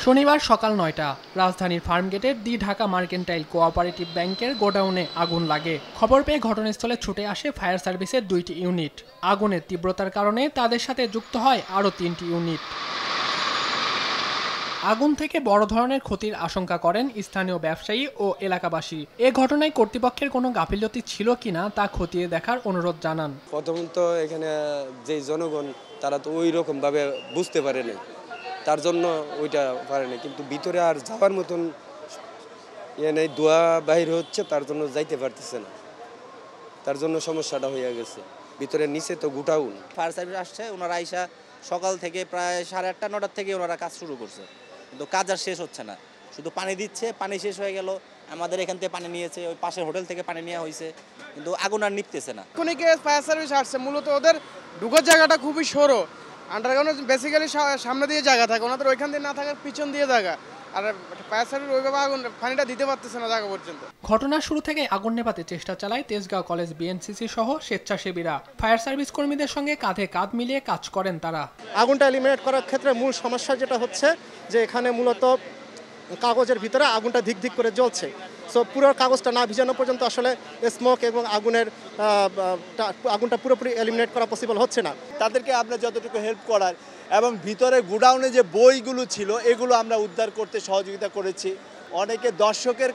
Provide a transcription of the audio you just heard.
শনিবার সকাল ৯টা রাজধানীর ফার্মগেটের দি ঢাকা মার্কেন্টাইল কোঅপারেটিভ ব্যাংকের গোডাউনে আগুন লাগে। খবর পেয়ে ঘটনাস্থলে ছুটে আসে ফায়ার সার্ভিসের ২টি ইউনিট। আগুনের তীব্রতার কারণে তাদের সাথে যুক্ত হয় আরও ৩টি ইউনিট। আগুন থেকে বড় ধরনের ক্ষতির আশঙ্কা করেন স্থানীয় ব্যবসায়ী ও এলাকাবাসী। এ ঘটনায় কর্তৃপক্ষের কোনো গাফিলতি ছিল কিনা তা খতিয়ে দেখার অনুরোধ জানান। প্রথমত এখানে যে জনগণ তারা তো ওই রকম ভাবে বুঝতে পারেনি, তার জন্য ওইটা পারেনি, কিন্তু ভিতরে আর যাওয়ার মতন নেই, ধোঁয়া বাহির হচ্ছে, তার জন্য যাইতে পারতেছে না, তার জন্য সমস্যাটা হয়ে গেছে। ভিতরে নিচে তো গোটাউন। ফায়ার সার্ভিস আসছে, ওনারা আইসা সকাল থেকে প্রায় 8:30 9টার থেকে ওনারা কাজ শুরু করছে, কিন্তু কাজ আর শেষ হচ্ছে না। শুধু পানি দিচ্ছে, পানি শেষ হয়ে গেল। আমাদের এখান থেকে পানি নিয়েছে, ওই পাশের হোটেল থেকে পানি নেওয়া হয়েছে, কিন্তু আগুন আর নিপতেছে না। এখনই ফায়ার সার্ভিস আসছে, মূলত ওদের ঢুকার জায়গাটা খুবই সরু। আন্ডারগ্রাউন্ডে বেসিক্যালি সামনে দিয়ে জায়গা থাকে, ওনাদের ওইখান দিয়ে না থাকার পিছন দিয়ে জায়গা, আর ফায়ার সার্ভিস ওইভাবে আগুন পানিটা দিতে পারতেছে না জায়গা পর্যন্ত। ঘটনার শুরু থেকে আগুন নেভাতে চেষ্টা চালায় তেজগাঁও কলেজ বিএনসিসি সহ স্বেচ্ছাসেবীরা। ফায়ার সার্ভিস কর্মীদের সঙ্গে কাঁধে কাঁধ মিলিয়ে কাজ করেন তারা। আগুনটা এলিমিনেট করার ক্ষেত্রে মূল সমস্যা যেটা হচ্ছে যে এখানে মূলত কাগজের ভিতরে আগুনটা ধিক ধিক করে জ্বলছে। সো পুরো কাগজটা না ভিজানো পর্যন্ত আসলে স্মোক এবং আগুনটা পুরোপুরি এলিমিনেট করা পসিবল হচ্ছে না। তাদেরকে আমরা যতটুকু হেল্প করার এবং ভিতরে গোডাউনে যে বইগুলো ছিল এগুলো আমরা উদ্ধার করতে সহযোগিতা করেছি। অনেকে দর্শকের